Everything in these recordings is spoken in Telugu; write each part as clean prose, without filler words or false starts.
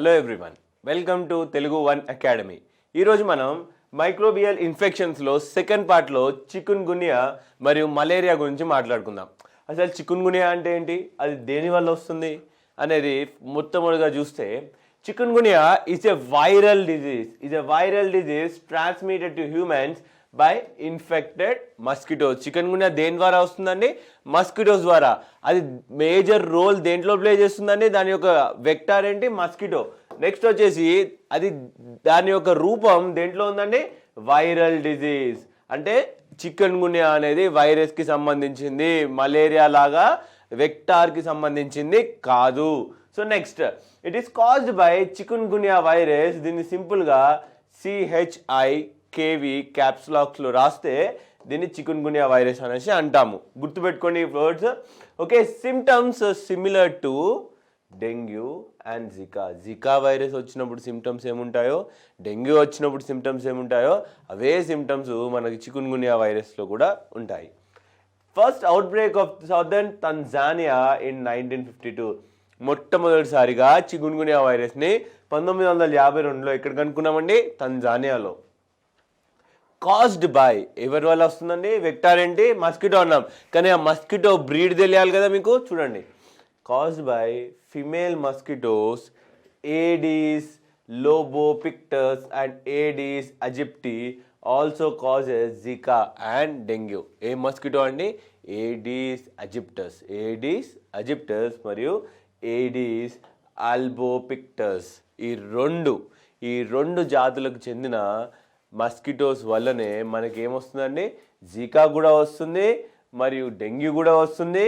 Hello everyone, welcome to Telugu one academy. ఈరోజు మనం మైక్రోబియల్ ఇన్ఫెక్షన్స్లో సెకండ్ పార్ట్లో చికున్ గున్యా మరియు మలేరియా గురించి మాట్లాడుకుందాం. అసలు చికున్ గున్యా అంటే ఏంటి, అది దేనివల్ల వస్తుంది అనేది మొట్టమొదటిగా చూస్తే, chikungunya is a viral disease transmitted to humans by infected mosquitoes. Chikungunya దేని ద్వారా వస్తుందండి? మస్కిటోస్ ద్వారా. అది మేజర్ రోల్ దేంట్లో ప్లే చేస్తుందండి? దాని యొక్క వెక్టార్ ఏంటి? మస్కిటో. నెక్స్ట్ వచ్చేసి అది దాని యొక్క రూపం దేంట్లో ఉందండి? Viral disease. అంటే చికెన్ గున్యా అనేది వైరస్కి సంబంధించింది, మలేరియా లాగా వెక్టార్కి సంబంధించింది కాదు. So next, it is caused by chikungunya virus. దీన్ని సింపుల్గా CHIKV క్యాప్స్లాక్స్లో రాస్తే దీన్ని చికున్ గున్యా వైరస్ అనేసి అంటాము. గుర్తుపెట్టుకోండి ఈ words. Okay, symptoms similar to dengue and Zika virus వచ్చినప్పుడు సిమ్టమ్స్ ఏముంటాయో, డెంగ్యూ వచ్చినప్పుడు సిమ్టమ్స్ ఏముంటాయో అవే సిమ్టమ్స్ మనకి చికున్ గున్యా వైరస్లో కూడా ఉంటాయి. First outbreak of southern Tanzania in 1952. మొట్టమొదటిసారిగా చికున్ గున్యా వైరస్ని 1952లో ఎక్కడ కనుక్కున్నామండి? తంజానియాలో. కాజ్డ్ బై, ఎవరి వల్ల వస్తుందండి? వెక్టార్ ఏంటి? మస్కిటో అన్నాం, కానీ ఆ మస్కిటో బ్రీడ్ తెలియాలి కదా మీకు. చూడండి, caused by female mosquitoes Aedes albopictus and Aedes aegypti also causes Zika and dengue. ఏ మస్కిటో అండి? ఏడీస్ అజిప్టస్ మరియు ఏడీస్ ఆల్బోపిక్టస్. ఈ రెండు జాతులకు చెందిన మస్కిటోస్ వల్లనే మనకి ఏమొస్తుందండి? జికా కూడా వస్తుంది, మరియు డెంగ్యూ కూడా వస్తుంది,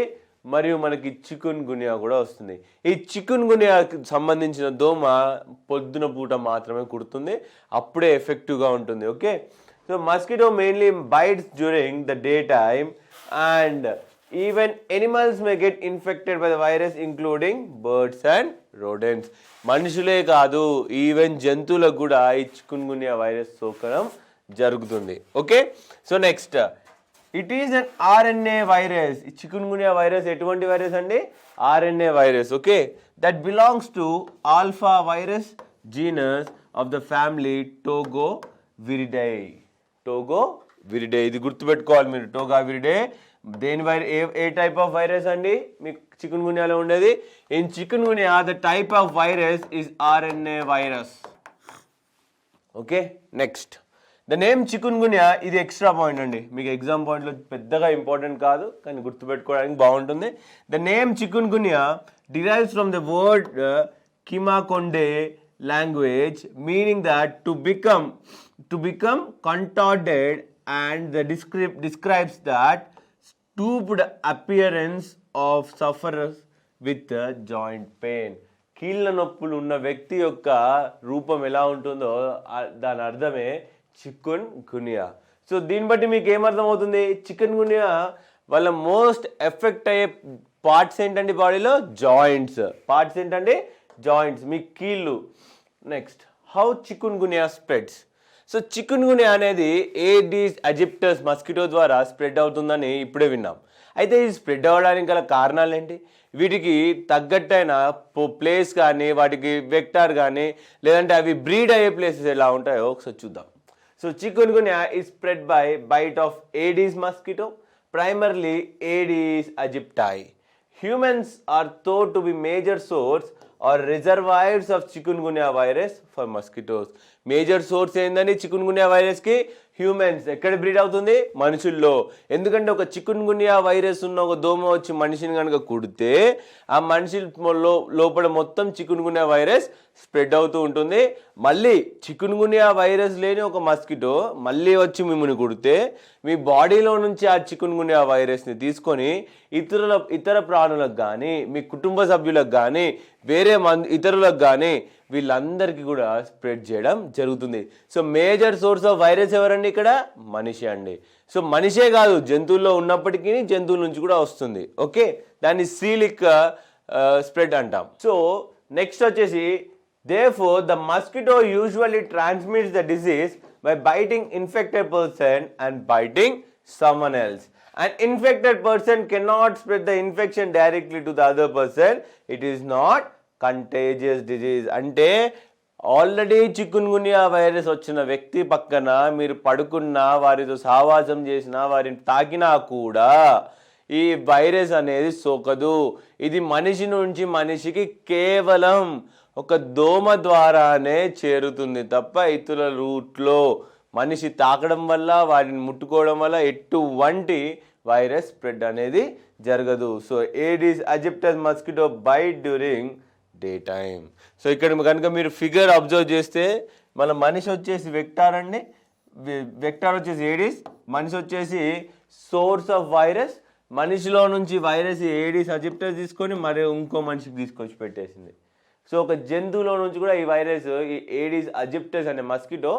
మరియు మనకి చికున్ గున్యా కూడా వస్తుంది. ఈ చికున్ గున్యాకి సంబంధించిన దోమ పొద్దున పూట మాత్రమే కుడుతుంది, అప్పుడే ఎఫెక్టివ్గా ఉంటుంది. Okay, so mosquito mainly bites during the day time and even animals may get infected by the virus including birds and rodents. మనుషులే కాదు, ఈవెన్ జంతువులకు కూడా ఈ చికున్ గున్యా వైరస్ సోకడం జరుగుతుంది. Okay, so next, it is an RNA virus. ఈ చికున్ గున్యా వైరస్ ఎటువంటి వైరస్ అండి? RNA virus. Okay, that belongs to alpha virus genus of the family Togaviridae. ఇది గుర్తుపెట్టుకోవాలి మీరు. టోగోవిరిడే దేని ఏ టైప్ ఆఫ్ వైరస్ అండి మీకు చికున్ గున్యాలో ఉండేది? In chikungunya the type of virus is RNA virus. Okay, next, the name chikungunya. ఇది ఎక్స్ట్రా పాయింట్ అండి, మీకు ఎగ్జామ్ పాయింట్లో పెద్దగా ఇంపార్టెంట్ కాదు, కానీ గుర్తుపెట్టుకోవడానికి బాగుంటుంది. The name chikungunya derives from the word Kimakonde language, meaning that to become contorted, and the describes that stooped appearance of sufferers with joint pain. కీళ్ళ నొప్పులు ఉన్న వ్యక్తి యొక్క రూపం ఎలా ఉంటుందో దాని అర్థమే చికున్ గున్యా. సో దీన్ని బట్టి మీకు ఏమర్థం అవుతుంది? చికున్ గున్యా వాళ్ళ మోస్ట్ ఎఫెక్ట్ అయ్యే పార్ట్స్ ఏంటండి బాడీలో? జాయింట్స్. పార్ట్స్ ఏంటండి? జాయింట్స్, మీ కీళ్ళు. Next, how chikungunya spreads. So chikungunya అనేది ఏడీస్ అజిప్టస్ మస్కిటో ద్వారా స్ప్రెడ్ అవుతుందని ఇప్పుడే విన్నాం. అయితే ఇది స్ప్రెడ్ అవ్వడానికి గల కారణాలు ఏంటి? వీటికి తగ్గట్టైన ప్లేస్ కానీ, వాటికి వెక్టార్ కానీ, లేదంటే అవి బ్రీడ్ అయ్యే ప్లేసెస్ ఎలా ఉంటాయో ఒకసారి చూద్దాం. So chikungunya is spread by bite of Aedes mosquito, primarily Aedes aegypti. Humans are thought to be major source or reservoirs of chikungunya virus for mosquitoes. Major source ఏందని చికున్ గున్యా వైరస్కి? హ్యూమన్స్. ఎక్కడ బ్రీడ్ అవుతుంది? మనుషుల్లో. ఎందుకంటే ఒక చికున్ గున్యా వైరస్ ఉన్న ఒక దోమ వచ్చి మనిషిని కనుక కుడితే ఆ మనిషి లోపల మొత్తం చికున్ గున్యా వైరస్ స్ప్రెడ్ అవుతూ ఉంటుంది. మళ్ళీ చికున్ గున్యా వైరస్ లేని ఒక మస్కిటో మళ్ళీ వచ్చి మిమ్మల్ని కుడితే మీ బాడీలో నుంచి ఆ చికున్ గున్యా వైరస్ని తీసుకొని ఇతర ప్రాణులకు కానీ, మీ కుటుంబ సభ్యులకు కానీ, వేరే ఇతరులకు కానీ వీళ్ళందరికీ కూడా స్ప్రెడ్ చేయడం జరుగుతుంది. So major source of virus ఎవరండి ఇక్కడ? మనిషి అండి. సో మనిషే కాదు, జంతువుల్లో ఉన్నప్పటికీ జంతువుల నుంచి కూడా వస్తుంది. ఓకే, దాన్ని సీలిక్ స్ప్రెడ్ అంటాం. సో నెక్స్ట్ వచ్చేసి, therefore the mosquito usually transmits the disease by biting infected person and biting someone else. An infected person cannot spread the infection directly to the other person. It is not contagious disease అంటే ఆల్రెడీ చికున్గున్యా వైరస్ వచ్చిన వ్యక్తి పక్కన మీరు పడుకున్నా, వారితో సహవాసం చేసినా, వారిని తాకినా కూడా ఈ వైరస్ అనేది సోకదు. ఇది మనిషి నుంచి మనిషికి కేవలం ఒక దోమ ద్వారానే చేరుతుంది తప్ప ఇతరుల రూట్లో మనిషి తాకడం వల్ల, వాటిని ముట్టుకోవడం వల్ల ఎటువంటి వైరస్ స్ప్రెడ్ అనేది జరగదు. So Aedes aegyptus mosquito bite during day time. So ఇక్కడ కనుక మీరు ఫిగర్ అబ్జర్వ్ చేస్తే మన మనిషి వచ్చేసి వెక్టార్ అండి, వెక్టార్ వచ్చేసి ఏడిస్, మనిషి వచ్చేసి సోర్స్ ఆఫ్ వైరస్. మనిషిలో నుంచి వైరస్ ఏడిస్ అజిప్టస్ తీసుకొని మరి ఇంకో మనిషికి తీసుకొచ్చి పెట్టేసింది. సో ఒక జంతువులో నుంచి కూడా ఈ వైరస్, ఈ ఏడిస్ అజిప్టస్ అనే మస్కిటో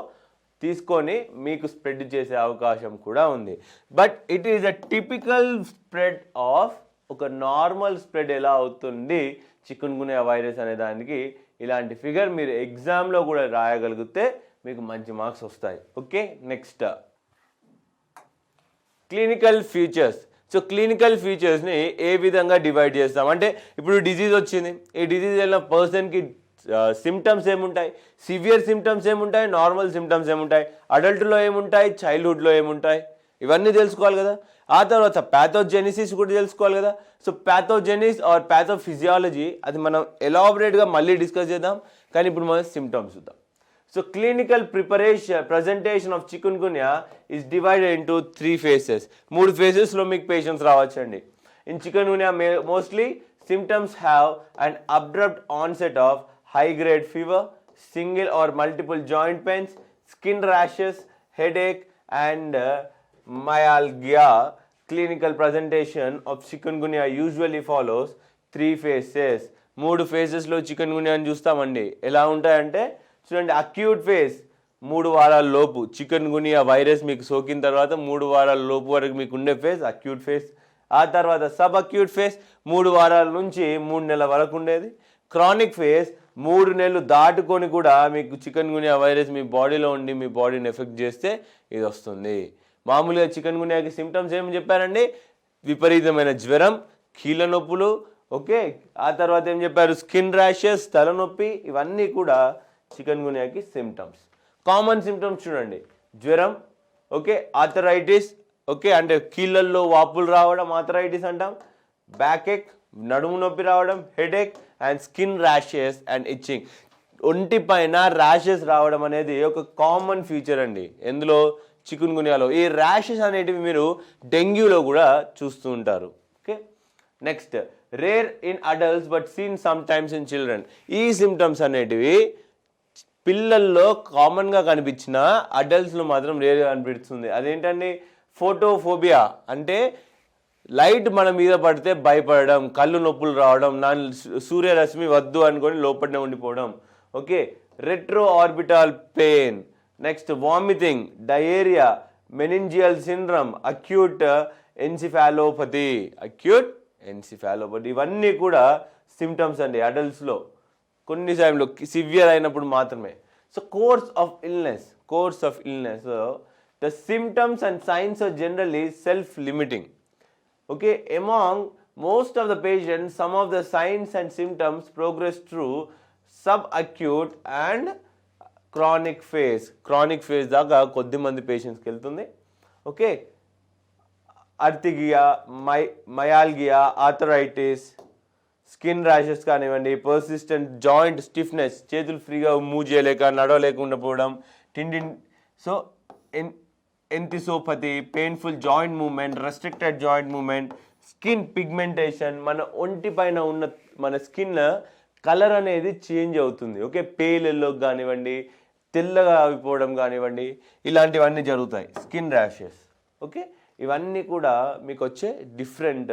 తీసుకొని మీకు స్ప్రెడ్ చేసే అవకాశం కూడా ఉంది. But it is a typical spread of, ఒక నార్మల్ స్ప్రెడ్ ఎలా అవుతుంది చికున్గున్యా వైరస్ అనే దానికి ఇలాంటి ఫిగర్ మీరు ఎగ్జామ్లో కూడా రాయగలిగితే మీకు మంచి మార్క్స్ వస్తాయి. Okay, next clinical features. So clinical ఫీచర్స్ని ఏ విధంగా డివైడ్ చేస్తాం అంటే, ఇప్పుడు డిజీజ్ వచ్చింది, ఈ డిజీజ్ వెళ్ళిన పర్సన్కి సిమ్టమ్స్ ఏముంటాయి, సివియర్ సిమ్టమ్స్ ఏముంటాయి, నార్మల్ సిమ్టమ్స్ ఏముంటాయి, అడల్ట్లో ఏముంటాయి, చైల్డ్హుడ్లో ఏముంటాయి, ఇవన్నీ తెలుసుకోవాలి కదా. ఆ తర్వాత ప్యాథోజెనిసిస్ కూడా తెలుసుకోవాలి కదా. సో ప్యాథోజెనిస్ ఆర్ ప్యాథోఫిజియాలజీ అది మనం ఎలాబరేట్గా మళ్ళీ డిస్కస్ చేద్దాం, కానీ ఇప్పుడు మనం సిమ్టమ్స్ చూద్దాం. So clinical presentation of chikungunya is divided into 3 phases. 3 phases లో మీకు పేషెంట్స్ రావచ్చండి. In chikungunya mostly symptoms have an abrupt onset of high grade fever, single or multiple joint pains, skin rashes, headache and myalgia. Clinical presentation of chikungunya usually follows 3 phases. 3 phases లో చికున్గున్యా చూస్తామండి. ఎలా ఉంటాయంటే చూడండి, అక్యూట్ ఫేజ్ 3 వారాల లోపు, చికున్గున్యా వైరస్ మీకు సోకిన తర్వాత 3 వారాల లోపు వరకు మీకు ఉండే ఫేజ్ అక్యూట్ ఫేజ్. ఆ తర్వాత సబ్ అక్యూట్ ఫేజ్ 3 వారాల నుంచి 3 నెలల వరకు ఉండేది. క్రానిక్ ఫేజ్ 3 నెలలు దాటుకొని కూడా మీకు చికున్గున్యా వైరస్ మీ బాడీలో ఉండి మీ బాడీని ఎఫెక్ట్ చేస్తే ఇది వస్తుంది. మామూలుగా చికున్గున్యాకి సిమ్టమ్స్ ఏమి చెప్పారండి, విపరీతమైన జ్వరం, కీళ్ళ నొప్పులు, ఓకే. ఆ తర్వాత ఏం చెప్పారు, స్కిన్ ర్యాషెస్, తలనొప్పి, ఇవన్నీ కూడా చికున్గున్యాకి సిమ్టమ్స్. కామన్ సిమ్టమ్స్ చూడండి, జ్వరం, ఓకే, ఆర్థరైటిస్, ఓకే, అంటే కీళ్ళల్లో వాపులు రావడం ఆర్థరైటిస్ అంటాం, బ్యాక్ ఎక్, నడుము నొప్పి రావడం, headache and skin rashes and itching. ఒంటి పైన ర్యాషెస్ రావడం అనేది ఒక కామన్ ఫీచర్ అండి ఎందులో, చికున్గున్యాలో. ఈ ర్యాషెస్ అనేటివి మీరు డెంగ్యూలో కూడా చూస్తూ ఉంటారు. Okay, next rare in adults but scene some times in children. ఈ సిమ్టమ్స్ అనేటివి పిల్లల్లో కామన్గా కనిపించిన అడల్ట్స్లో మాత్రం రేర్గా కనిపిస్తుంది. అదేంటండి, ఫోటోఫోబియా అంటే లైట్ మన మీద పడితే భయపడడం, కళ్ళు నొప్పులు రావడం, సూర్యరశ్మి వద్దు అనుకొని లోపలనే ఉండిపోవడం, okay. Retro orbital pain, next vomiting, diarrhoea, meningeal syndrome, acute encephalopathy, ఇవన్నీ కూడా సిమ్టమ్స్ అండి అడల్ట్స్లో. కొన్ని సమయంలో సివియర్ అయినప్పుడు మాత్రమే. So course of illness, the symptoms and signs are generally self limiting. Okay, among most of the patients some of the signs and symptoms progress through sub acute and chronic phase దాకా కొద్దిమంది పేషెంట్స్కి వెళ్తుంది. Okay, arthralgia, myalgia, arthritis, skin rashes కానివ్వండి, పర్సిస్టెంట్ జాయింట్ స్టిఫ్నెస్, చేతులు ఫ్రీగా మూవ్ చేయలేక నడవలేకుండా పోవడం, so enthesopathy, painful joint movement, restricted joint movement, skin pigmentation, మన ఒంటి పైన ఉన్న మన స్కిన్ కలర్ అనేది చేంజ్ అవుతుంది. ఓకే, పేల్ ఎల్లోకి కానివ్వండి, తెల్లగా అయిపోవడం కానివ్వండి, ఇలాంటివన్నీ జరుగుతాయి. స్కిన్ ర్యాషెస్, ఓకే, ఇవన్నీ కూడా మీకు వచ్చే డిఫరెంట్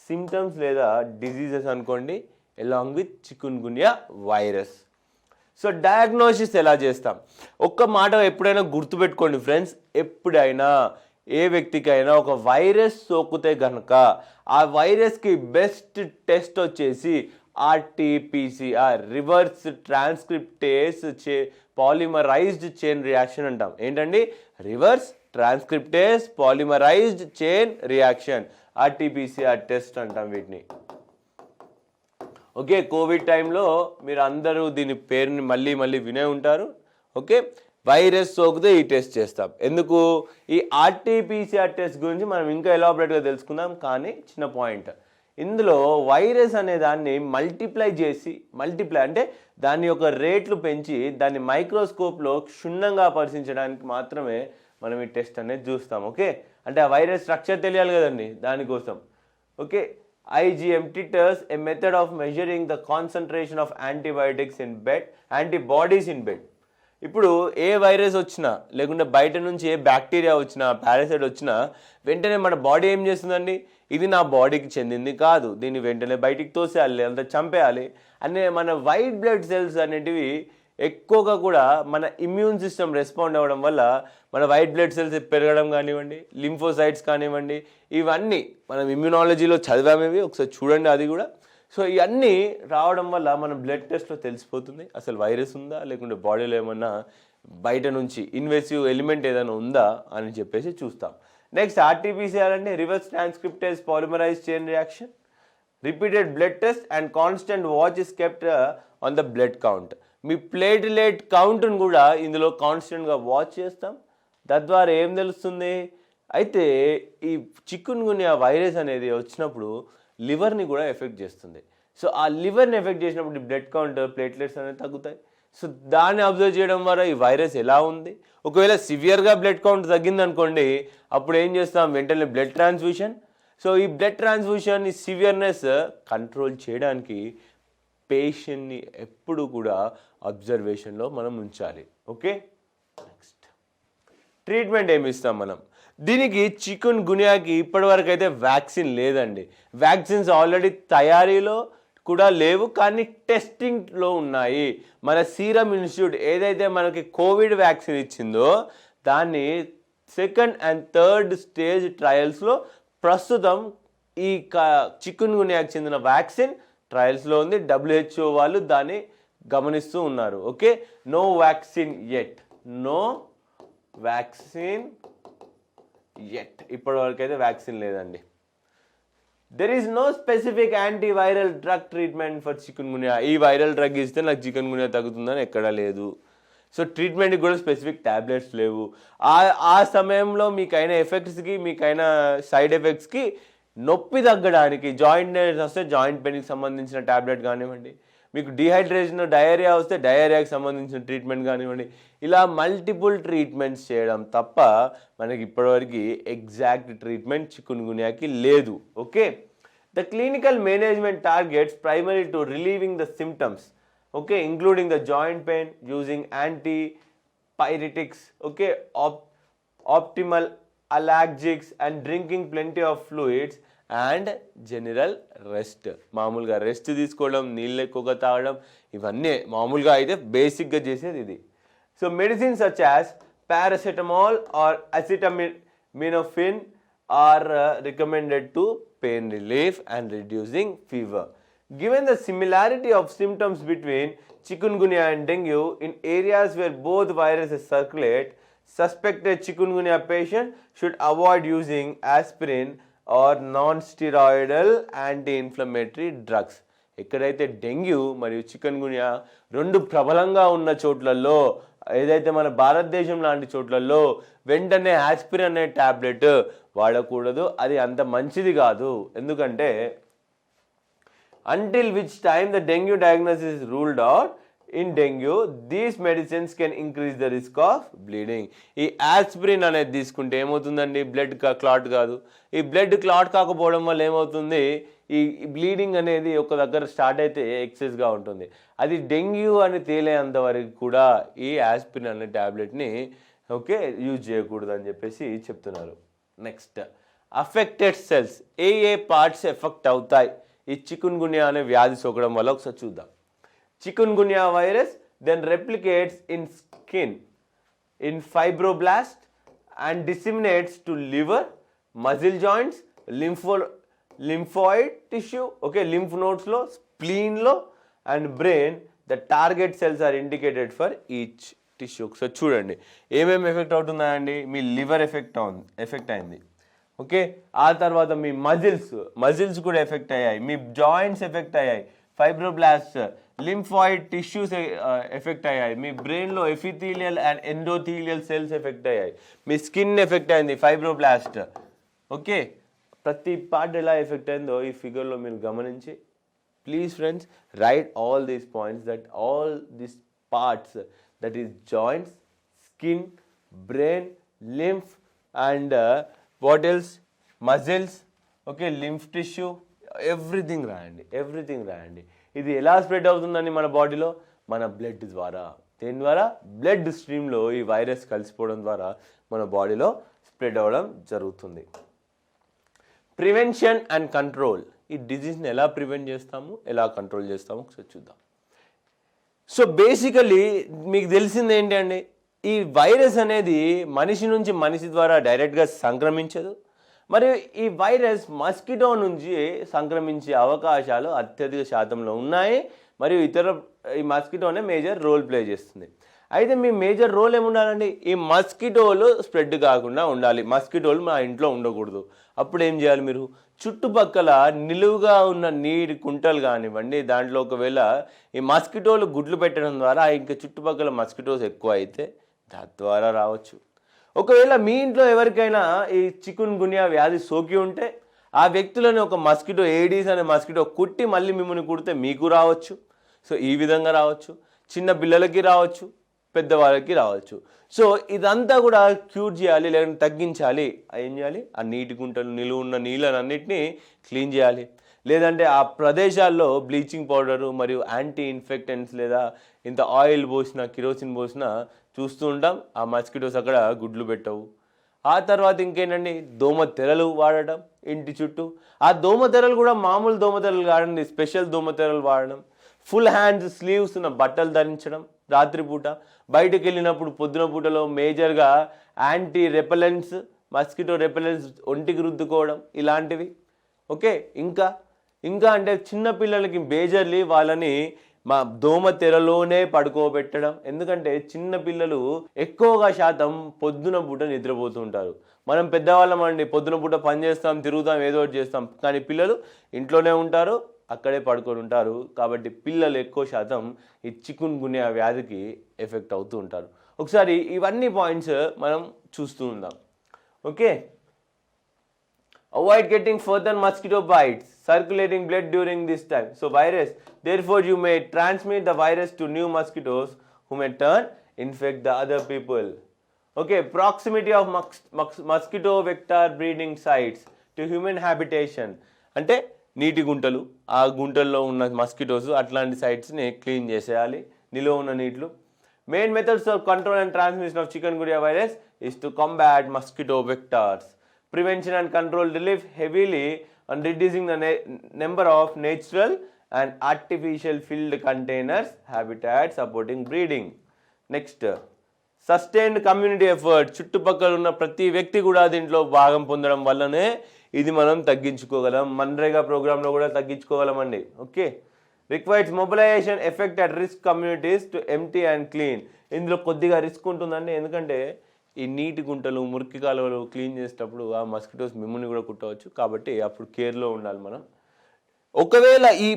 సిమ్టమ్స్ లేదా డిజీజెస్ అనుకోండి along with chikungunya virus. So diagnosis ఎలా చేస్తాం, ఒక్క మాట ఎప్పుడైనా గుర్తుపెట్టుకోండి ఫ్రెండ్స్, ఎప్పుడైనా ఏ వ్యక్తికైనా ఒక వైరస్ సోకితే కనుక ఆ వైరస్కి బెస్ట్ టెస్ట్ వచ్చేసి RT-PCR, reverse transcriptase polymerised chain reaction అంటాం. ఏంటండి, reverse transcriptase polymerised chain reaction, RT-PCR test అంటాం వీటిని. ఓకే, కోవిడ్ టైంలో మీరు అందరూ దీని పేరుని మళ్ళీ వినే ఉంటారు. ఓకే, వైరస్ సోకితే ఈ టెస్ట్ చేస్తాం. ఎందుకు? ఈ ఆర్టీపీసీఆర్ టెస్ట్ గురించి మనం ఇంకా ఎలాబరేట్గా తెలుసుకుందాం. కానీ చిన్న పాయింట్, ఇందులో వైరస్ అనే దాన్ని మల్టిప్లై అంటే దాని యొక్క రేట్లు పెంచి దాన్ని మైక్రోస్కోప్లో క్షుణ్ణంగా పరిశీలించడానికి మాత్రమే మనం ఈ టెస్ట్ అనేది చూస్తాం. ఓకే, అంటే ఆ వైరస్ స్ట్రక్చర్ తెలియాలి కదండి, దానికోసం. Okay, IgM titers, a method of measuring the concentration of antibodies in blood. ఇప్పుడు ఏ వైరస్ వచ్చినా లేకుంటే బయట నుంచి ఏ బ్యాక్టీరియా వచ్చినా పారాసైట్ వచ్చినా వెంటనే మన బాడీ ఏం చేస్తుందండి, ఇది నా బాడీకి చెందింది కాదు, దీన్ని వెంటనే బయటికి తోసేయాలి, అంతా చంపేయాలి అనే మన వైట్ బ్లడ్ సెల్స్ అనేటివి ఎక్కువగా కూడా మన ఇమ్యూన్ సిస్టమ్ రెస్పాండ్ అవ్వడం వల్ల మన వైట్ బ్లడ్ సెల్స్ పెరగడం కానివ్వండి, లింఫోసైట్స్ కానివ్వండి, ఇవన్నీ మనం ఇమ్యూనాలజీలో చదివామేవి, ఒకసారి చూడండి అది కూడా. సో ఇవన్నీ రావడం వల్ల మనం బ్లడ్ టెస్ట్లో తెలిసిపోతుంది అసలు వైరస్ ఉందా లేకుంటే బాడీలో ఏమన్నా బయట నుంచి ఇన్వెసివ్ ఎలిమెంట్ ఏదైనా ఉందా అని చెప్పేసి చూస్తాం. నెక్స్ట్ ఆర్టీపీసీఆర్ అంటే reverse transcriptase polymerase chain reaction. Repeated blood test and constant watch is kept on the blood count. మీ ప్లేట్లెట్ కౌంట్ను కూడా ఇందులో కాన్స్టెంట్గా వాచ్ చేస్తాం. తద్వారా ఏం తెలుస్తుంది, అయితే ఈ చికున్గున్యా వైరస్ అనేది వచ్చినప్పుడు లివర్ని కూడా ఎఫెక్ట్ చేస్తుంది. సో ఆ లివర్ని ఎఫెక్ట్ చేసినప్పుడు బ్లడ్ కౌంట్ ప్లేట్లెట్స్ అనేవి తగ్గుతాయి. సో దాన్ని అబ్జర్వ్ చేయడం ద్వారా ఈ వైరస్ ఎలా ఉంది, ఒకవేళ సివియర్గా బ్లడ్ కౌంట్ తగ్గిందనుకోండి, అప్పుడు ఏం చేస్తాం, వెంటనే బ్లడ్ ట్రాన్స్ఫ్యూషన్. సో ఈ బ్లడ్ ట్రాన్స్ఫ్యూషన్ ఈ సివియర్నెస్ కంట్రోల్ చేయడానికి పేషెంట్ని ఎప్పుడు కూడా అబ్జర్వేషన్లో మనం ఉంచాలి. ఓకే, నెక్స్ట్ ట్రీట్మెంట్ ఏమి ఇస్తాం మనం దీనికి? చికున్గున్యాకి ఇప్పటివరకు అయితే వ్యాక్సిన్ లేదండి. వ్యాక్సిన్స్ ఆల్రెడీ తయారీలో కూడా లేవు, కానీ టెస్టింగ్లో ఉన్నాయి. మన సీరం ఇన్స్టిట్యూట్ ఏదైతే మనకి కోవిడ్ వ్యాక్సిన్ ఇచ్చిందో దాన్ని 2nd and 3rd స్టేజ్ ట్రయల్స్లో ప్రస్తుతం ఈ చికున్గున్యాకి చెందిన వ్యాక్సిన్ ట్రయల్స్లో ఉంది. WHO వాళ్ళు దాన్ని గమనిస్తూ ఉన్నారు. ఓకే, నో వ్యాక్సిన్ ఎట్, ఇప్పటివరకు అయితే వ్యాక్సిన్ లేదండి. There is no specific antiviral drug treatment for chikungunya. ఈ వైరల్ డ్రగ్ ఇస్తే నాకు చికున్గున్యా తగ్గుతుందని ఎక్కడా లేదు. సో ట్రీట్మెంట్కి కూడా స్పెసిఫిక్ ట్యాబ్లెట్స్ లేవు. ఆ సమయంలో మీకైన ఎఫెక్ట్స్కి, మీకైన సైడ్ ఎఫెక్ట్స్కి నొప్పి తగ్గడానికి, జాయింట్ వస్తే జాయింట్ పెయిన్కి సంబంధించిన ట్యాబ్లెట్ కానివ్వండి, మీకు డిహైడ్రేషన్ డయేరియా వస్తే డయేరియాకి సంబంధించిన ట్రీట్మెంట్ కానివ్వండి, ఇలా మల్టిపుల్ ట్రీట్మెంట్స్ చేయడం తప్ప మనకి ఇప్పటివరకు ఎగ్జాక్ట్ ట్రీట్మెంట్ చికున్గున్యాకి లేదు. Okay, the clinical management targets primary to relieving the symptoms, okay, including the joint pain using antipyretics, okay, optimal analgesics and drinking plenty of fluids and general rest. మామూలుగా రెస్ట్ తీసుకోవడం, నీళ్ళు ఎక్కువగా తాగడం, ఇవన్నీ మామూలుగా అయితే బేసిక్గా చేసేది ఇది. So medicines such as paracetamol or acetaminophen are recommended to pain relief and reducing fever. Given the similarity of symptoms between chikungunya and dengue in areas where both viruses circulate, suspected chikungunya patient should avoid using aspirin or non-steroidal anti-inflammatory drugs. ఎక్కడైతే డెంగ్యూ మరియు చికున్గున్యా రెండు ప్రబలంగా ఉన్న చోట్లలో, ఏదైతే మన భారతదేశం లాంటి చోట్లలో వెంటనే ఆస్పిరిన్ అనే ట్యాబ్లెట్ వాడకూడదు. అది అంత మంచిది కాదు. ఎందుకంటే until which time the dengue diagnosis is ruled out, in dengue these medicines can increase the risk of bleeding. ఈ ఆస్పిరిన్ అనేది తీసుకుంటే ఏమవుతుందండి, బ్లడ్ క్లాట్ కాదు. ఈ బ్లడ్ క్లాట్ కాకపోవడం వల్ల ఏమవుతుంది, ఈ బ్లీడింగ్ అనేది ఒక దగ్గర స్టార్ట్ అయితే ఎక్సెస్గా ఉంటుంది. అది డెంగ్యూ అని తేలేంత వరకు కూడా ఈ ఆస్పిరిన్ అనే ట్యాబ్లెట్ని ఓకే యూజ్ చేయకూడదు అని చెప్పేసి చెప్తున్నారు. నెక్స్ట్ అఫెక్టెడ్ సెల్స్, ఏ పార్ట్స్ ఎఫెక్ట్ అవుతాయి ఈ చికున్గున్యా అనే వ్యాధి సోకడం వల్ల ఒకసారి చూద్దాం. Chikungunya virus then replicates in skin, in fibroblast and disseminates to liver, muscle joints, lymphoid tissue, okay, lymph nodes lo, spleen lo and brain. The target cells are indicated for each tissue. So చూడండి ఏమేమి ఎఫెక్ట్ అవుతున్నాయండి, మీ లివర్ ఎఫెక్ట్ అయింది. ఓకే, ఆ తర్వాత మీ మజిల్స్ కూడా ఎఫెక్ట్ అయ్యాయి, మీ జాయింట్స్ ఎఫెక్ట్ అయ్యాయి, ఫైబ్రోబ్లాస్ట్, లింఫాయిడ్ టిష్యూస్ ఎఫెక్ట్ అయ్యాయి, మీ బ్రెయిన్లో epithelial and endothelial cells effect అయ్యాయి, మీ స్కిన్ ఎఫెక్ట్ అయింది ఫైబ్రోబ్లాస్ట్. ఓకే, ప్రతి పార్ట్ ఎలా ఎఫెక్ట్ అయిందో ఈ ఫిగర్లో మీరు గమనించి please friends right all these points that all these parts that is joints, skin, brain, lymph and what else, muscles, okay, lymph tissue, everything రాయండి. ఇది ఎలా స్ప్రెడ్ అవుతుందని మన బాడీలో, మన బ్లడ్ ద్వారా. దేని ద్వారా? బ్లడ్ స్ట్రీమ్లో ఈ వైరస్ కలిసిపోవడం ద్వారా మన బాడీలో స్ప్రెడ్ అవ్వడం జరుగుతుంది. ప్రివెన్షన్ అండ్ కంట్రోల్, ఈ డిజీజ్ని ఎలా ప్రివెంట్ చేస్తాము, ఎలా కంట్రోల్ చేస్తాము ఒకసారి చూద్దాం. సో బేసికలీ మీకు తెలిసింది ఏంటి అండి, ఈ వైరస్ అనేది మనిషి నుంచి మనిషి ద్వారా డైరెక్ట్గా సంక్రమించదు, మరియు ఈ వైరస్ మస్కిటో నుంచి సంక్రమించే అవకాశాలు అత్యధిక శాతంలో ఉన్నాయి, మరియు ఈ మస్కిటోనే మేజర్ రోల్ ప్లే చేస్తుంది. అయితే మీ మేజర్ రోల్ ఏముండాలండి, ఈ మస్కిటోలు స్ప్రెడ్ కాకుండా ఉండాలి. మస్కిటోలు మా ఇంట్లో ఉండకూడదు. అప్పుడు ఏం చేయాలి, మీరు చుట్టుపక్కల నిలువుగా ఉన్న నీటి కుంటలు కానివ్వండి, దాంట్లో ఒకవేళ ఈ మస్కిటోలు గుడ్లు పెట్టడం ద్వారా ఇంకా చుట్టుపక్కల మస్కిటోస్ ఎక్కువ అయితే దాని ద్వారా రావచ్చు. ఒకవేళ మీ ఇంట్లో ఎవరికైనా ఈ చికున్గున్యా వ్యాధి సోకి ఉంటే ఆ వ్యక్తులను ఒక మస్కిటో, ఏడీస్ అనే మస్కిటో కుట్టి మళ్ళీ మిమ్మల్ని కుడితే మీకు రావచ్చు. సో ఈ విధంగా రావచ్చు, చిన్న పిల్లలకి రావచ్చు, పెద్దవాళ్ళకి రావచ్చు. సో ఇదంతా కూడా క్యూర్ చేయాలి, లేదంటే తగ్గించాలి. ఏం చేయాలి, ఆ నీటి గుంటలు, నిలువ ఉన్న నీళ్ళనన్నిటినీ క్లీన్ చేయాలి. లేదంటే ఆ ప్రదేశాల్లో బ్లీచింగ్ పౌడరు మరియు యాంటీ ఇన్ఫెక్టెంట్స్ లేదా ఇంత ఆయిల్ పోసినా, కిరోసిన్ పోసినా చూస్తూ ఉంటాం, ఆ మస్కిటోస్ అక్కడ గుడ్లు పెట్టవు. ఆ తర్వాత ఇంకేంటండి, దోమ తెరలు వాడటం ఇంటి చుట్టూ. ఆ దోమ తెరలు కూడా మామూలు దోమ తెరలు కాదండి, స్పెషల్ దోమ తెరలు వాడడం. ఫుల్ హ్యాండ్స్, స్లీవ్స్ ఉన్న బట్టలు ధరించడం. రాత్రిపూట బయటకు వెళ్ళినప్పుడు పొద్దున పూటలో మేజర్గా యాంటీ రెపెలెంట్స్, మస్కిటో రెపెలెంట్స్ ఒంటికి రుద్దుకోవడం, ఇలాంటివి. ఓకే, ఇంకా అంటే చిన్నపిల్లలకి మేజర్లీ వాళ్ళని మా దోమ తెరలోనే పడుకోబెట్టడం. ఎందుకంటే చిన్న పిల్లలు ఎక్కువగా శాతం పొద్దున పూట నిద్రపోతుంటారు. మనం పెద్దవాళ్ళం అండి, పొద్దున పూట పని చేస్తాం, తిరుగుతాం, ఏదో ఒకటి చేస్తాం. కానీ పిల్లలు ఇంట్లోనే ఉంటారు, అక్కడే పడుకొని ఉంటారు. కాబట్టి పిల్లలు ఎక్కువ శాతం ఈ చికున్గున్యా వ్యాధికి ఎఫెక్ట్ అవుతూ ఉంటారు. ఒకసారి ఇవన్నీ పాయింట్స్ మనం చూస్తూ ఉందాం. Okay, avoid getting further mosquito bites, circulating blood during this time. So virus, therefore you may transmit the virus to new mosquitoes who may infect the other people. Okay, proximity of mosquito vector breeding sites to human habitation. అంటే నీటి గుంటలు, ఆ గుంటల్లో ఉన్న మస్కిటోస్ అట్లాంటి సైట్స్ని క్లీన్ చేసేయాలి, నిలువ ఉన్న నీళ్లు. Main methods of control and transmission of chikungunya virus is to combat mosquito vectors. Prevention and control relief heavily on reducing the number of natural and artificial filled containers, habitat supporting breeding. Next, sustained community effort. చుట్టుపక్కల ఉన్న ప్రతి వ్యక్తి కూడా దీంట్లో భాగం పొందడం వల్లనే ఇది మనం తగ్గించుకోగలం. మన్రేగా ప్రోగ్రాంలో కూడా తగ్గించుకోగలమండి. Okay, requires mobilization effect at risk communities to empty and clean. ఇందులో కొద్దిగా రిస్క్ ఉంటుందండి, ఎందుకంటే ఈ నీటి గుంటలు, మురికి కాలువలు క్లీన్ చేసేటప్పుడు ఆ మస్కిటోస్ మిమ్మల్ని కూడా కుట్టవచ్చు. కాబట్టి అప్పుడు కేర్లో ఉండాలి మనం. ఒకవేళ ఈ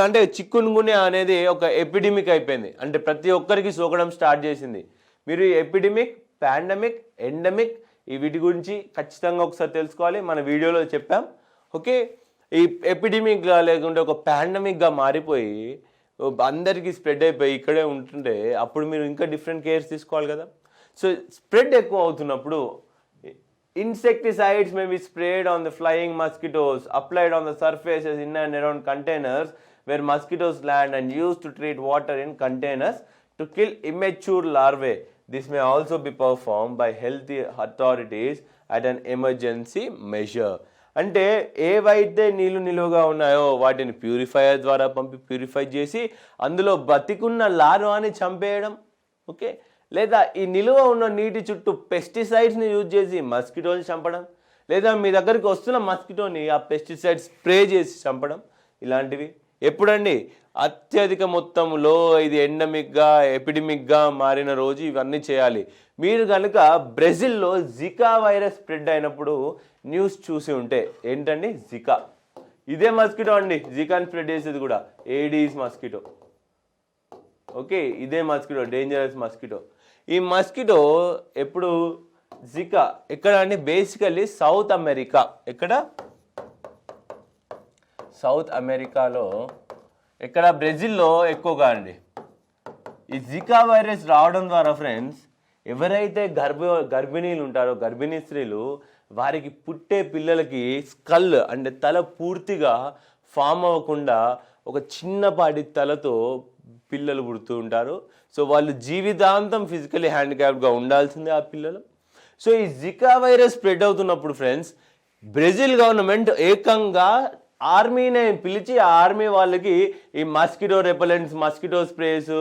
అంటే చికున్గున్యా అనేది ఒక ఎపిడమిక్ అయిపోయింది, అంటే ప్రతి ఒక్కరికి సోకడం స్టార్ట్ చేసింది. మీరు ఈ ఎపిడమిక్, పాండమిక్, ఎండమిక్ ఈ వీటి గురించి ఖచ్చితంగా ఒకసారి తెలుసుకోవాలి. మన వీడియోలో చెప్పాం. ఓకే, ఈ ఎపిడమిక్గా లేకుంటే ఒక పాండమిక్గా మారిపోయి అందరికీ స్ప్రెడ్ అయిపోయి ఇక్కడే ఉంటుంటే అప్పుడు మీరు ఇంకా డిఫరెంట్ కేర్స్ తీసుకోవాలి కదా. సో స్ప్రెడ్ ఎక్కువ అవుతున్నప్పుడు insecticides may be sprayed on the flying mosquitoes, applied on the surfaces in and around containers where mosquitoes land, and used to treat water in containers to kill immature larvae. This may also be performed by health authorities at an emergency measure. అంటే ఏవైతే నీళ్ళు నిలువగా ఉన్నాయో వాటిని ప్యూరిఫైయర్ ద్వారా ప్యూరిఫై చేసి అందులో బతికున్న లార్వాని చంపేయడం. ఓకే, లేదా ఈ నిలువ ఉన్న నీటి చుట్టూ పెస్టిసైడ్స్ని యూజ్ చేసి మస్కిటోని చంపడం, లేదా మీ దగ్గరికి వస్తున్న మస్కిటోని ఆ పెస్టిసైడ్ స్ప్రే చేసి చంపడం, ఇలాంటివి. ఎప్పుడండి, అత్యధిక మొత్తంలో ఇది ఎండమిక్గా, ఎపిడమిక్గా మారిన రోజు ఇవన్నీ చేయాలి. మీరు కనుక బ్రెజిల్లో జికా వైరస్ స్ప్రెడ్ అయినప్పుడు న్యూస్ చూసి ఉంటే, ఏంటండి జికా, ఇదే మస్కిటో అండి జికాని స్ప్రెడ్ చేసేది కూడా, ఏడీస్ మస్కిటో. ఓకే, ఇదే మస్కిటో, డేంజరస్ మస్కిటో. ఈ మస్కిటో ఎప్పుడు జికా ఎక్కడ అండి? Basically south America. ఎక్కడ? సౌత్ అమెరికాలో, ఎక్కడ? బ్రెజిల్లో ఎక్కువగా అండి. ఈ జికా వైరస్ రావడం ద్వారా ఫ్రెండ్స్, ఎవరైతే గర్భిణీలు ఉంటారో, గర్భిణీ స్త్రీలు, వారికి పుట్టే పిల్లలకి స్కల్ అంటే తల పూర్తిగా ఫామ్ అవ్వకుండా ఒక చిన్నపాటి తలతో పిల్లలు పుడుతూ ఉంటారు. సో వాళ్ళు జీవితాంతం ఫిజికలీ హ్యాండిక్యాప్డ్గా ఉండాల్సిందే ఆ పిల్లలు. సో ఈ జికా వైరస్ స్ప్రెడ్ అవుతున్నప్పుడు ఫ్రెండ్స్, బ్రెజిల్ గవర్నమెంట్ ఏకంగా ఆర్మీని పిలిచి ఆ ఆర్మీ వాళ్ళకి ఈ mosquito repellents, mosquito sprays,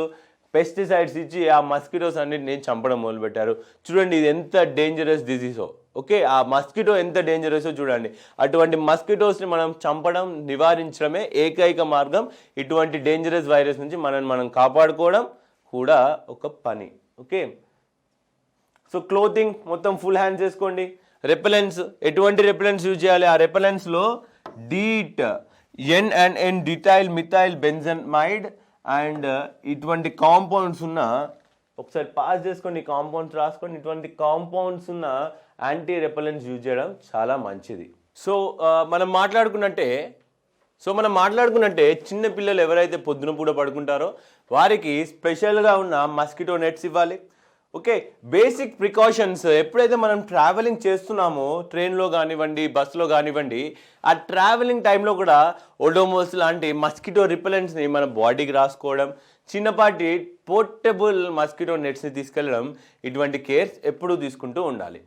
pesticides ఇచ్చి ఆ మస్కిటోస్ అన్నిటిని చంపడం మొదలుపెట్టారు. చూడండి ఇది ఎంత డేంజరస్ డిసీజో. ఓకే, ఆ మస్కిటో ఎంత డేంజరసో చూడండి. అటువంటి మస్కిటోస్ని మనం చంపడం, నివారించడమే ఏకైక మార్గం ఇటువంటి డేంజరస్ వైరస్ నుంచి మనం కాపాడుకోవడం కూడా ఒక పని. ఓకే, సో క్లోతింగ్ మొత్తం ఫుల్ హ్యాండ్స్ వేసుకోండి. రెపెలెంట్స్, ఎటువంటి రెపెలెంట్స్ యూజ్ చేయాలి? ఆ రెపెలెంట్స్లో డీట్, N డిటైల్ మిథైల్ బెంజమైడ్ అండ్ ఇటువంటి కాంపౌండ్స్ ఉన్న, ఒకసారి పాస్ చేసుకోండి, కాంపౌండ్స్ రాసుకోండి. ఇటువంటి కాంపౌండ్స్ ఉన్న యాంటీ రెపెలెంట్స్ యూజ్ చేయడం చాలా మంచిది. సో మనం మాట్లాడుకున్నట్టే చిన్న పిల్లలు ఎవరైతే పొద్దున పూట పడుకుంటారో వారికి స్పెషల్గా ఉన్న మస్కిటో నెట్స్ ఇవ్వాలి. ఓకే, బేసిక్ ప్రికాషన్స్ ఎప్పుడైతే మనం ట్రావెలింగ్ చేస్తున్నామో, ట్రైన్లో కానివ్వండి, బస్సులో కానివ్వండి, ఆ ట్రావెలింగ్ టైంలో కూడా ఓడోమోస్ లాంటి మస్కిటో రిపెలెంట్స్ని మన బాడీకి రాసుకోవడం, చిన్నపాటి పోర్టబుల్ మస్కిటో నెట్స్ని తీసుకెళ్ళడం, ఇటువంటి కేర్స్ ఎప్పుడూ తీసుకుంటూ ఉండాలి.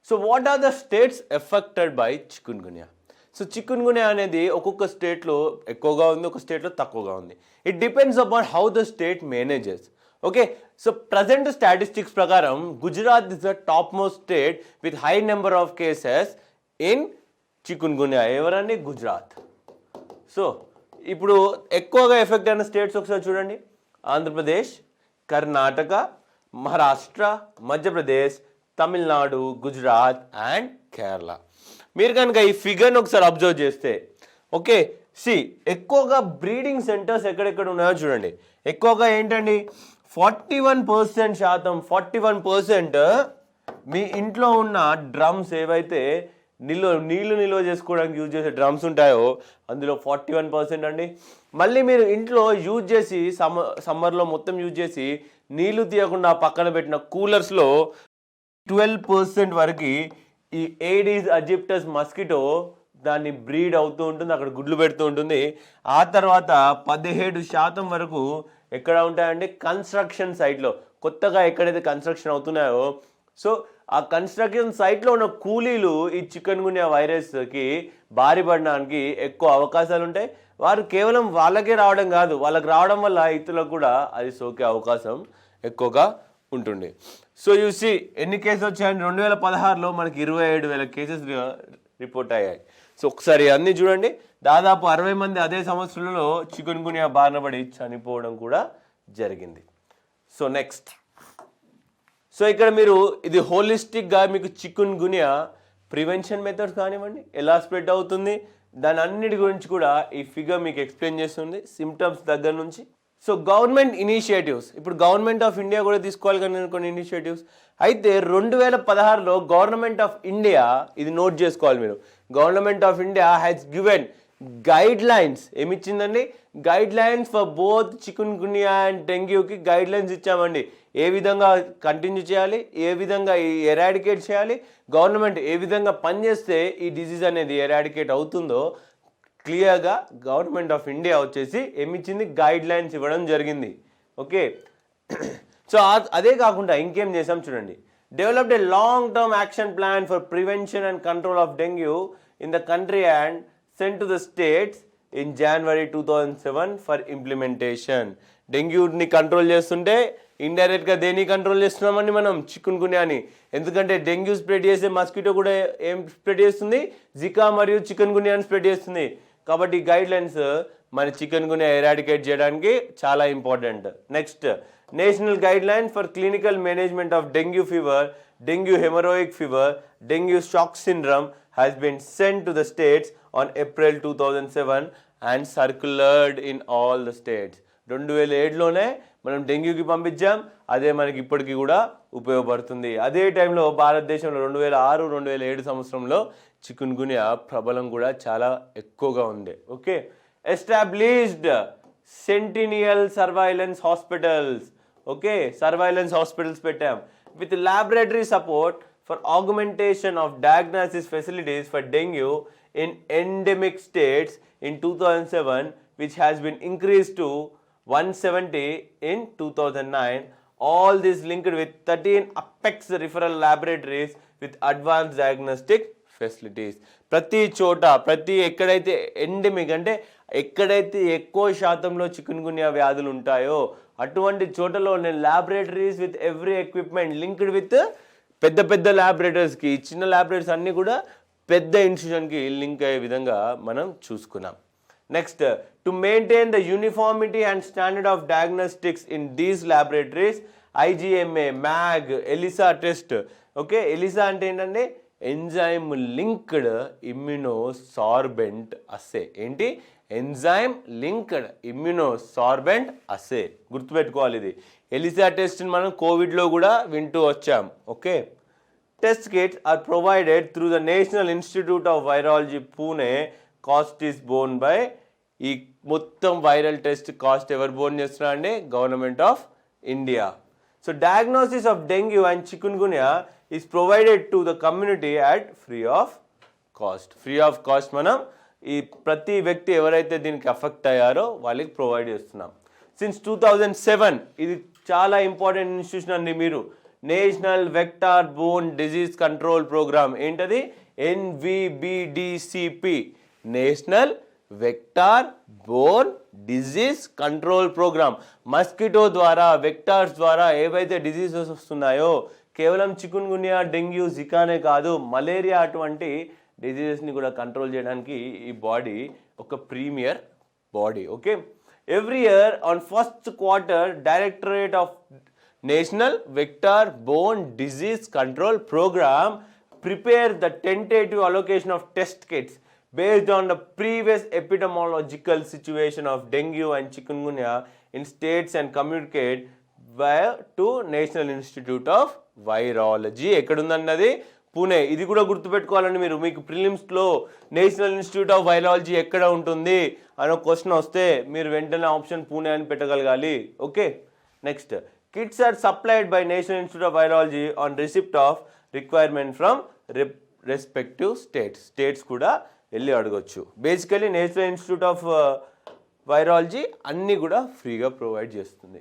So what are the states effected by chikungunya? So chikungunya అనేది ఒక్కొక్క స్టేట్లో ఎక్కువగా ఉంది, ఒక స్టేట్లో తక్కువగా ఉంది. It depends upon how the state manages. Okay, so present statistics ప్రకారం Gujarat is the top most state with high number of cases in chikungunya. ఎవరండి? గుజరాత్. సో ఇప్పుడు ఎక్కువగా ఎఫెక్ట్ అయిన స్టేట్స్ ఒకసారి చూడండి. ఆంధ్రప్రదేశ్, కర్ణాటక, మహారాష్ట్ర, మధ్యప్రదేశ్, తమిళనాడు, గుజరాత్ అండ్ కేరళ. మీరు కనుక ఈ ఫిగర్ని ఒకసారి అబ్జర్వ్ చేస్తే, ఓకే, ఎక్కువగా బ్రీడింగ్ సెంటర్స్ ఎక్కడెక్కడ ఉన్నాయో చూడండి. ఎక్కువగా ఏంటండి? 41% మీ ఇంట్లో ఉన్న డ్రమ్స్ ఏవైతే నీళ్లు నిల్వ చేసుకోవడానికి యూజ్ చేసే డ్రమ్స్ ఉంటాయో అందులో 41% అండి. మళ్ళీ మీరు ఇంట్లో యూజ్ చేసి సమ్మర్లో మొత్తం యూజ్ చేసి నీళ్లు తీయకుండా పక్కన పెట్టిన కూలర్స్లో 12% వరకు ఈ ఏడీస్ అజిప్టస్ మస్కిటో దాన్ని బ్రీడ్ అవుతూ ఉంటుంది, అక్కడ గుడ్లు పెడుతూ ఉంటుంది. ఆ తర్వాత 17% వరకు ఎక్కడ ఉంటాయండి? కన్స్ట్రక్షన్ సైట్లో. కొత్తగా ఎక్కడైతే కన్స్ట్రక్షన్ అవుతున్నాయో, సో ఆ కన్స్ట్రక్షన్ సైట్లో ఉన్న కూలీలు ఈ చికున్గున్యా వైరస్కి బారి పడడానికి ఎక్కువ అవకాశాలు ఉంటాయి. వారు కేవలం వాళ్ళకే రావడం కాదు, వాళ్ళకి రావడం వల్ల ఇతరులకు కూడా అది సోకే అవకాశం ఎక్కువగా ఉంటుంది. సో యూసి ఎన్ని కేసులు వచ్చాయండి? 2016లో మనకి 27,000 కేసెస్ రిపోర్ట్ అయ్యాయి. సో ఒకసారి అన్నీ చూడండి. దాదాపు 60 మంది అదే సంవత్సరంలో చికున్గున్యా బారిన పడి చనిపోవడం కూడా జరిగింది. సో నెక్స్ట్, సో ఇక్కడ మీరు ఇది హోలిస్టిక్గా మీకు చికున్గున్యా ప్రివెన్షన్ మెథడ్స్ కానివ్వండి, ఎలా స్ప్రెడ్ అవుతుంది, దాని అన్నిటి గురించి కూడా ఈ ఫిగర్ మీకు ఎక్స్ప్లెయిన్ చేస్తుంది, సిమ్టమ్స్ దగ్గర నుంచి. సో గవర్నమెంట్ ఇనిషియేటివ్స్, ఇప్పుడు గవర్నమెంట్ ఆఫ్ ఇండియా కూడా తీసుకోవాలి కానీ కొన్ని ఇనిషియేటివ్స్. అయితే 2016లో గవర్నమెంట్ ఆఫ్ ఇండియా, ఇది నోట్ చేసుకోవాలి మీరు, government of India has given guidelines. ఏమిచ్చిందండి? Guidelines for both chikungunya and డెంగ్యూకి గైడ్ లైన్స్ ఇచ్చామండి. ఏ విధంగా కంటిన్యూ చేయాలి, ఏ విధంగా ఎరాడికేట్ చేయాలి, గవర్నమెంట్ ఏ విధంగా పనిచేస్తే ఈ డిసీజ్ అనేది ఎరాడికేట్ అవుతుందో క్లియర్గా గవర్నమెంట్ ఆఫ్ ఇండియా వచ్చేసి ఏమిచ్చింది? గైడ్ లైన్స్ ఇవ్వడం జరిగింది. ఓకే, సో అదే కాకుండా ఇంకేం చేసాం చూడండి. Developed a long term action plan for prevention and control of dengue in the country and sent to the states in January 2007 for implementation. డెంగ్యూని కంట్రోల్ చేస్తుంటే ఇండైరెక్ట్గా దేన్ని కంట్రోల్ చేస్తున్నామండి మనం? చికున్గున్యాని. ఎందుకంటే డెంగ్యూ స్ప్రెడ్ చేసే మస్కిటో కూడా ఏం స్ప్రెడ్ చేస్తుంది? జికా మరియు చికున్గున్యాని స్ప్రెడ్ చేస్తుంది. కాబట్టి గైడ్ లైన్స్ మన చికున్గున్యా ఎరాడికేట్ చేయడానికి చాలా important. Next, national guide line for clinical management of dengue fever dengue hemorrhagic fever, dengue shock syndrome has been sent to the states on April 2007 and circulated in all the states. 2007లోనే మనం డెంగ్యూకి పంపించాం, అదే మనకి ఇప్పటికీ కూడా ఉపయోగపడుతుంది. అదే టైంలో భారతదేశంలో 2006, 2007 సంవత్సరంలో చికున్గున్యా ప్రబలం కూడా చాలా ఎక్కువగా ఉంది. Okay, established centennial surveillance hospitals. Okay, surveillance hospitals పెట్టాం with laboratory support for augmentation of diagnosis facilities for dengue in endemic states in 2007, which has been increased to 170 in 2009. All this linked with 13 apex referral laboratories with advanced diagnostic facilities. ప్రతి చోట ఎక్కడైతే ఎండమిక్ అంటే ఎక్కడైతే ఎక్కువ శాతంలో చికున్గున్యా వ్యాధులు ఉంటాయో అటువంటి చోటలో laboratories with every equipment linked with పెద్ద ల్యాబొరేటరీస్కి, చిన్న ల్యాబొరేటరీస్ అన్నీ కూడా పెద్ద ఇన్స్టిట్యూషన్కి లింక్ అయ్యే విధంగా మనం చూసుకున్నాం. Next, to maintain the uniformity and standard of diagnostics in these laboratories IgMA, MAG, ELISA test. Okay, ELISA అంటే ఏంటంటే ఎంజైమ్ లింక్డ్ ఇమ్యునోసార్బెంట్ అస్సే. ఏంటి? Enzyme linked immunosorbent assay. గుర్తుపెట్టుకోవాలి ఇది. ఎలిసా టెస్ట్ మనం కోవిడ్లో కూడా వింటూ వచ్చాం. Okay, test kits are provided through the national institute of virology Pune. Cost is borne by. ఈ మొత్తం వైరల్ టెస్ట్ కాస్ట్ ఎవరు బోర్న్ చేస్తున్నారు అంటే government of India. So diagnosis of dengue and chikungunya is provided to the community at free of cost. Free of cost మనం ఈ ప్రతి వ్యక్తి ఎవరైతే దీనికి అఫెక్ట్ అయ్యారో వాళ్ళకి ప్రొవైడ్ చేస్తున్నాం. సిన్స్ 2007 ఇది చాలా ఇంపార్టెంట్ ఇన్స్టిట్యూషన్ అండి. మీరు national vector borne disease control programme, ఏంటది? NVBDCP, national vector borne disease control programme. Mosquito ద్వారా, వెక్టార్స్ ద్వారా ఏవైతే డిజీజెస్ వస్తున్నాయో, కేవలం చికున్గున్యా, డెంగ్యూ, జికానే కాదు, మలేరియా అటువంటి డిజీజెస్ని కూడా కంట్రోల్ చేయడానికి ఈ బాడీ ఒక premier body. Okay, every year on first quarter directorate of national vector borne disease control programme prepare the tentative allocation of test kits based on the previous epidemiological situation of dengue and chikungunya in states and communicate via to National Institute of Virology. ఎక్కడుందన్నది పూణే. ఇది కూడా గుర్తుపెట్టుకోవాలండి మీరు. మీకు ప్రిలిమ్స్లో నేషనల్ ఇన్స్టిట్యూట్ ఆఫ్ వైరాలజీ ఎక్కడ ఉంటుంది అని ఒక క్వశ్చన్ వస్తే మీరు వెంటనే ఆప్షన్ పూణే అని పెట్టగలగాలి. Okay, next, kits are supplied by national institute of virology on receipt of requirement from respective states కూడా వెళ్ళి అడగొచ్చు. Basically national institute of virology అన్నీ కూడా ఫ్రీగా ప్రొవైడ్ చేస్తుంది.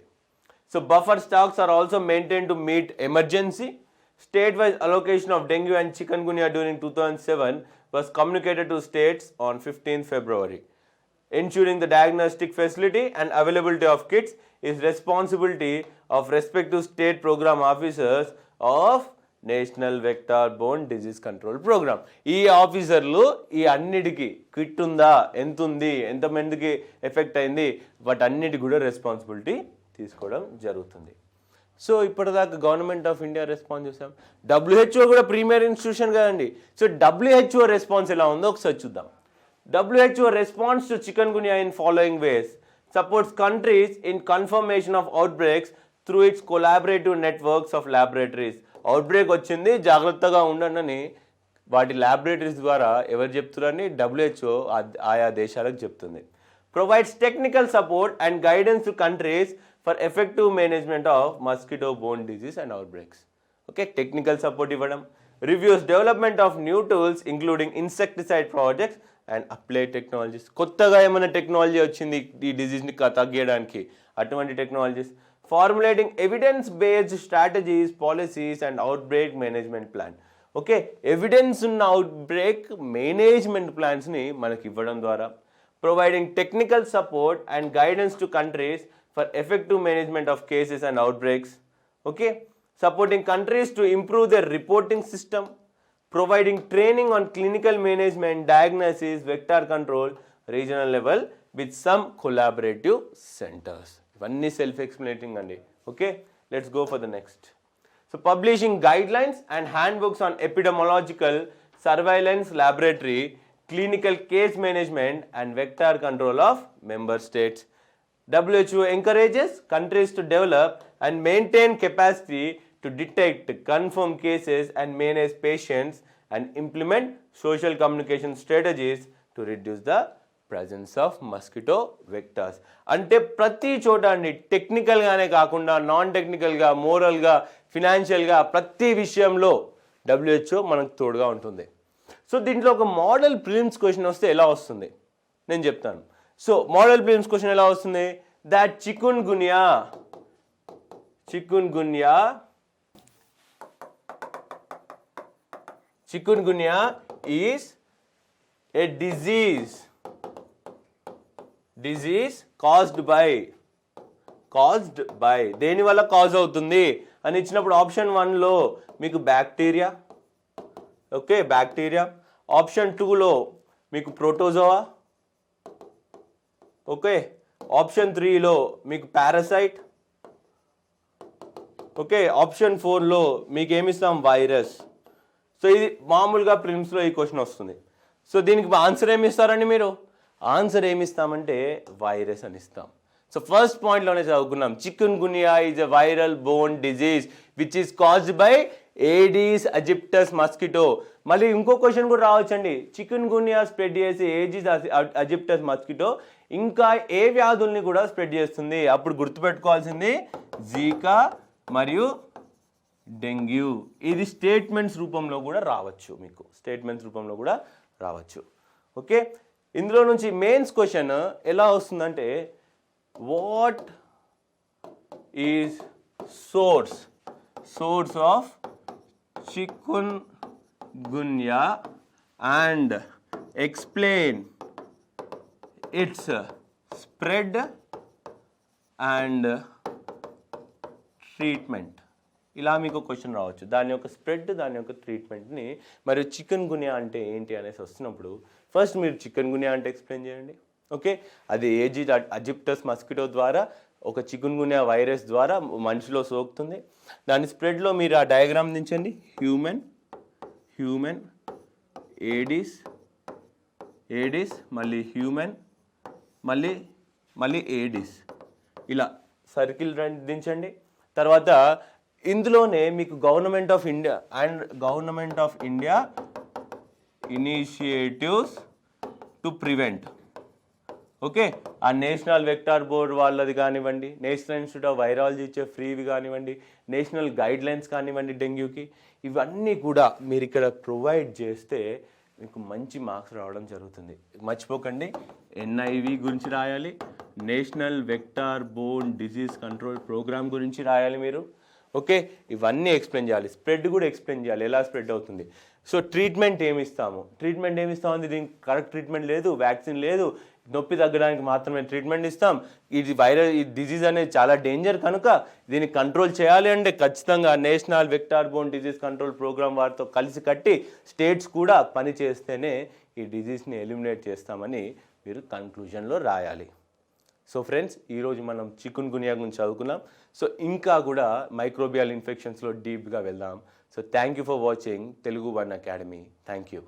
So buffer stocks are also maintain to meet emergency. State wise allocation of dengue and chikungunya during 2007 was communicated to states on 15th February. Ensuring the diagnostic facility and availability of kits is responsibility of respective state program officers of national vector borne disease control programme. ఈ ఆఫీసర్లు ఈ అన్నిటికీ కిట్ ఉందా, ఎంత ఉంది, ఎంతమందికి ఎఫెక్ట్ అయింది, వాటన్నిటికి కూడా రెస్పాన్సిబిలిటీ తీసుకోవడం జరుగుతుంది. సో ఇప్పటిదాకా గవర్నమెంట్ ఆఫ్ ఇండియా రెస్పాన్స్ చూసాం. WHO కూడా ప్రీమియర్ ఇన్స్టిట్యూషన్ కదండి. సో WHO రెస్పాన్స్ ఎలా ఉందో ఒకసారి చూద్దాం. WHO response to chikungunya in following ways. Supports countries in confirmation of అవుట్బ్రేక్స్ through it's collaborative networks of laboratories. Outbreak వచ్చింది, జాగ్రత్తగా ఉండండి అని వాటి ల్యాబొరేటరీస్ ద్వారా ఎవరు చెప్తున్నారని WHO ఆయా దేశాలకు చెప్తుంది. Provides technical support and guidance to countries for effective management of mosquito borne disease and outbreaks. Okay, technical support ఇవ్వడం. Reviews development of new tools including insecticide projects and apply technologies. కొత్తగా ఏమైనా టెక్నాలజీ వచ్చింది ఈ డిజీజ్ని తగ్గించడానికి, అటువంటి technologies. Formulating evidence based strategies, policies and outbreak management plan. Okay, evidence ఉన్న అవుట్బ్రేక్ మేనేజ్మెంట్ ప్లాన్స్ని మనకి ఇవ్వడం ద్వారా. Providing technical support and guidance to countries for effective management of cases and outbreaks. Okay, supporting countries to improve their reporting system. Providing training on clinical management, diagnosis, vector control, regional level with some collaborative centres. ఇవన్నీ సెల్ఫ్ ఎక్స్ప్లెనేటింగ్ అండి. Okay, let's go for the next. So publishing guidelines and handbooks on epidemiological surveillance laboratory, clinical case management and vector control of member states. WHO encourages countries to develop and maintain capacity to detect, confirm cases and manage patients and implement social communication strategies to reduce the presence of mosquito vectors. అంటే ప్రతి చోట అండి, టెక్నికల్గానే కాకుండా నాన్ టెక్నికల్గా, మోరల్గా, ఫినాన్షియల్గా ప్రతి విషయంలో WHO మనకు తోడుగా ఉంటుంది. సో దీంట్లో ఒక మోడల్ ప్రిలిమ్స్ క్వశ్చన్ వస్తే ఎలా వస్తుంది నేను చెప్తాను. సో మోడల్ ప్రిలిమ్స్ క్వశ్చన్ ఎలా వస్తుంది? That chikungunya is a disease caused by దేని వల్ల కాజ్ అవుతుంది అని ఇచ్చినప్పుడు ఆప్షన్ 1లో మీకు బ్యాక్టీరియా, ఓకే, బ్యాక్టీరియా. ఆప్షన్ 2లో మీకు ప్రోటోజోవా, ఓకే. ఆప్షన్ 3లో మీకు పారాసైట్, ఓకే. ఆప్షన్ 4లో మీకు ఏమిస్తాం? వైరస్. సో ఇది మామూలుగా ప్రిలిమ్స్లో ఈ క్వశ్చన్ వస్తుంది. సో దీనికి ఆన్సర్ ఏమి ఇస్తారండి మీరు? ఆన్సర్ ఏమి ఇస్తామంటే వైరస్ అని ఇస్తాం. సో ఫస్ట్ పాయింట్లోనే చదువుకున్నాం, chikungunya is a viral borne disease which is caused by Aedes aegyptus mosquito. మళ్ళీ ఇంకో క్వశ్చన్ కూడా రావచ్చండి, చికున్గున్యా స్ప్రెడ్ చేసి ఏడీస్ అజిప్టస్ మస్కిటో ఇంకా ఏ వ్యాధుల్ని కూడా స్ప్రెడ్ చేస్తుంది? అప్పుడు గుర్తుపెట్టుకోవాల్సింది జీకా మరియు డెంగ్యూ. ఇది స్టేట్మెంట్స్ రూపంలో కూడా రావచ్చు, మీకు స్టేట్మెంట్స్ రూపంలో కూడా రావచ్చు, ఓకే. ఇందులో నుంచి మెయిన్స్ క్వశ్చన్ ఎలా వస్తుందంటే, what is source of chikungunya and explain it's spread and treatment. ఇలా మీకు క్వశ్చన్ రావచ్చు, దాని యొక్క స్ప్రెడ్, దాని యొక్క ట్రీట్మెంట్ని. మరియు చికున్గున్యా అంటే ఏంటి అనేసి వస్తున్నప్పుడు ఫస్ట్ మీరు చికున్గున్యా అంటే ఎక్స్ప్లెయిన్ చేయండి, ఓకే. అది ఏజీస్ అజిప్టస్ మస్కిటో ద్వారా ఒక చికున్గున్యా వైరస్ ద్వారా మనిషిలో సోకుతుంది. దాని స్ప్రెడ్లో మీరు ఆ డయాగ్రామ్ దించండి, హ్యూమన్ ఏడిస్ మళ్ళీ హ్యూమన్ మళ్ళీ ఏడిస్, ఇలా సర్కిల్ దించండి. తర్వాత ఇందులోనే మీకు government of India initiatives to prevent, okay. ఆ నేషనల్ వెక్టార్ బోర్డ్ వాళ్ళది కానివ్వండి, నేషనల్ ఇన్స్టిట్యూట్ ఆఫ్ వైరాలజీ ఇచ్చే ఫ్రీవి కానివ్వండి, నేషనల్ గైడ్లైన్స్ కానివ్వండి డెంగ్యూకి, ఇవన్నీ కూడా మీరు ఇక్కడ ప్రొవైడ్ చేస్తే మీకు మంచి మార్క్స్ రావడం జరుగుతుంది. మర్చిపోకండి, ఎన్ఐవి గురించి రాయాలి, national vector borne disease control programme గురించి రాయాలి మీరు, ఓకే. ఇవన్నీ ఎక్స్ప్లెయిన్ చేయాలి, స్ప్రెడ్ కూడా ఎక్స్ప్లెయిన్ చేయాలి, ఎలా స్ప్రెడ్ అవుతుంది. సో ట్రీట్మెంట్ ఏమిస్తాము అంటే దీనికి కరెక్ట్ ట్రీట్మెంట్ లేదు, వ్యాక్సిన్ లేదు, నొప్పి తగ్గడానికి మాత్రమే ట్రీట్మెంట్ ఇస్తాం. ఈ డిజీజ్ అనేది చాలా డేంజర్ కనుక దీన్ని కంట్రోల్ చేయాలి అంటే ఖచ్చితంగా national vector borne disease control programme వారితో కలిసి కట్టి స్టేట్స్ కూడా పని చేస్తేనే ఈ డిజీజ్ని ఎలిమినేట్ చేస్తామని మీరు కన్క్లూజన్లో రాయాలి. సో ఫ్రెండ్స్, ఈరోజు మనం చికున్గున్యా గురించి చదువుకున్నాం. సో ఇంకా కూడా మైక్రోబియల్ ఇన్ఫెక్షన్స్లో డీప్గా వెళ్దాం. So thank you for watching Telugu one academy. Thank you.